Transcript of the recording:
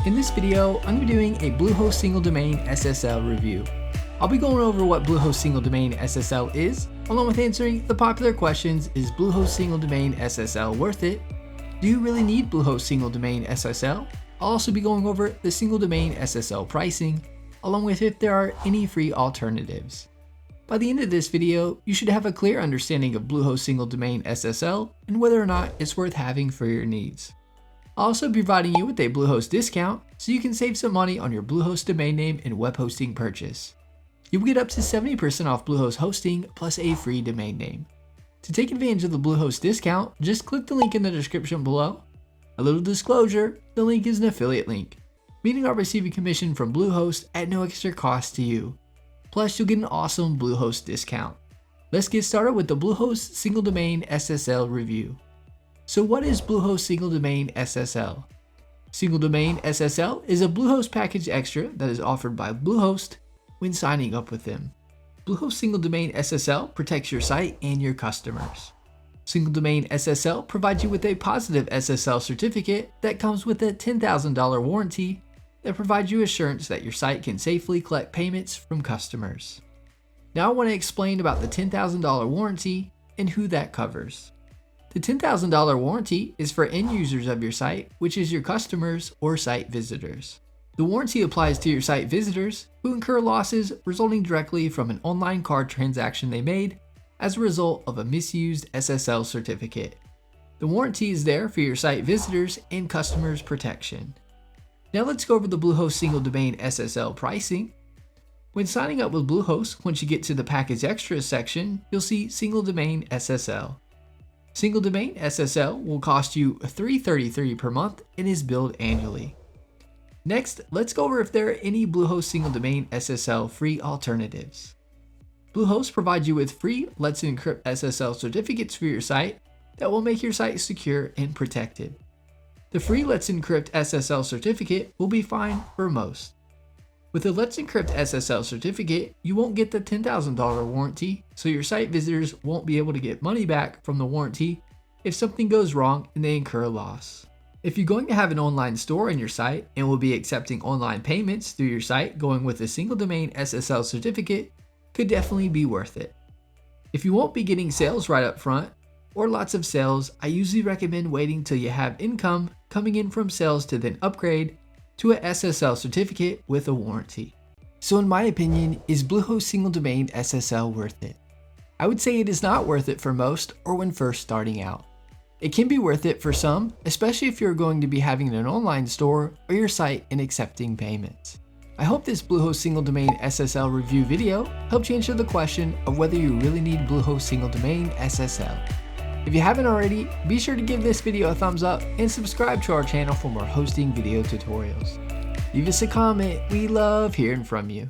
In this video, I'm going to be doing a Bluehost Single Domain SSL review. I'll be going over what Bluehost Single Domain SSL is, along with answering the popular questions: is Bluehost Single Domain SSL worth it? Do you really need Bluehost Single Domain SSL? I'll also be going over the Single Domain SSL pricing, along with if there are any free alternatives. By the end of this video, you should have a clear understanding of Bluehost Single Domain SSL and whether or not it's worth having for your needs. I'll also be providing you with a Bluehost discount so you can save some money on your Bluehost domain name and web hosting purchase. You will get up to 70% off Bluehost hosting plus a free domain name. To take advantage of the Bluehost discount, just click the link in the description below. A little disclosure, the link is an affiliate link, meaning I'll receive a commission from Bluehost at no extra cost to you. Plus, you'll get an awesome Bluehost discount. Let's get started with the Bluehost Single Domain SSL review. So what is Bluehost Single Domain SSL? Single Domain SSL is a Bluehost package extra that is offered by Bluehost when signing up with them. Bluehost Single Domain SSL protects your site and your customers. Single Domain SSL provides you with a Positive SSL Certificate that comes with a $10,000 warranty that provides you assurance that your site can safely collect payments from customers. Now I want to explain about the $10,000 warranty and who that covers. The $10,000 warranty is for end users of your site, which is your customers or site visitors. The warranty applies to your site visitors who incur losses resulting directly from an online card transaction they made as a result of a misused SSL certificate. The warranty is there for your site visitors and customers' protection. Now let's go over the Bluehost Single Domain SSL pricing. When signing up with Bluehost, once you get to the Package Extras section, you'll see Single Domain SSL. Single Domain SSL will cost you $333 per month and is billed annually. Next, let's go over if there are any Bluehost Single Domain SSL free alternatives. Bluehost provides you with free Let's Encrypt SSL certificates for your site that will make your site secure and protected. The free Let's Encrypt SSL certificate will be fine for most. With the Let's Encrypt SSL certificate, you won't get the $10,000 warranty, so your site visitors won't be able to get money back from the warranty if something goes wrong and they incur a loss. If you're going to have an online store on your site and will be accepting online payments through your site, going with a Single Domain SSL certificate could definitely be worth it. If you won't be getting sales right up front, or lots of sales, I usually recommend waiting till you have income coming in from sales to then upgrade to a SSL certificate with a warranty. So in my opinion, is Bluehost Single Domain SSL worth it? I would say it is not worth it for most or when first starting out. It can be worth it for some, especially if you're going to be having an online store or your site and accepting payments. I hope this Bluehost Single Domain SSL review video helped you answer the question of whether you really need Bluehost Single Domain SSL. If you haven't already, be sure to give this video a thumbs up and subscribe to our channel for more hosting video tutorials. Leave us a comment, we love hearing from you.